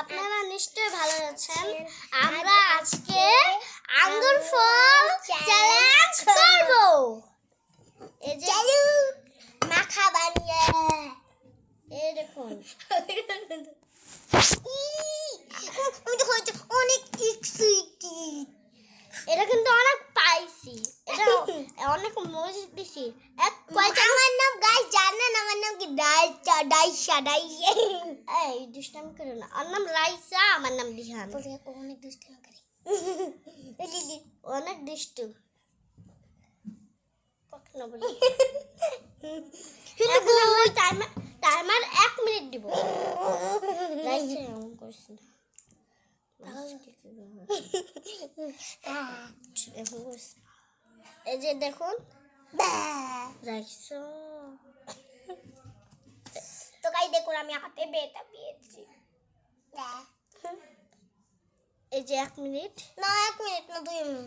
আপনারা নিশ্চয়ই ভালো আছেন। আমরা আজকে আঙ্গুর ফল চ্যালেঞ্জ করব। এই যে মাখা বানিয়ে এই দেখুন অনেক এক্সাইটেড। এটা কিন্তু অনেক পাইছি, এটা অনেক মজা দিছি। আমার নাম গাইস জানেন, আমার নাম কি ডাইসা এই দুষ্টামি করো না। আমার নাম রাইসা, আমার নাম দিহান। অনেক দুষ্টামি করে অনেক দুষ্টু কখনো বলি। টাইমার 1 মিনিট দিব। রাইসা এমন করছ না, এই যে দেখুন রাইসা তো গাই দেখুন আমি হাতে বেটা পেয়েছি। এই যে 1 মিনিট না, 1 মিনিট না 2 মিনিট।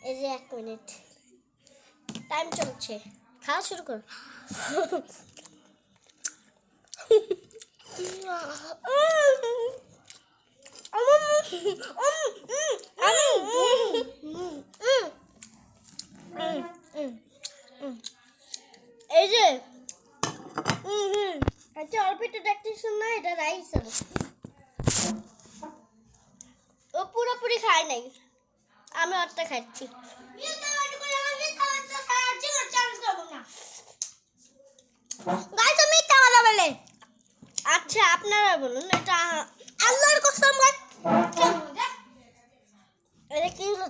এই যে 1 মিনিট টাইম চলছে, খাওয়া শুরু কর। এই যে আচ্ছা অল্প একটু দেখতেছ না, এটা রাইস ও পুরোপুরি খায় নাই, আমি ওরটা খাচ্ছি। আচ্ছা আপনারা বলুন, এটা আল্লাহর কসম এটা কি হলো?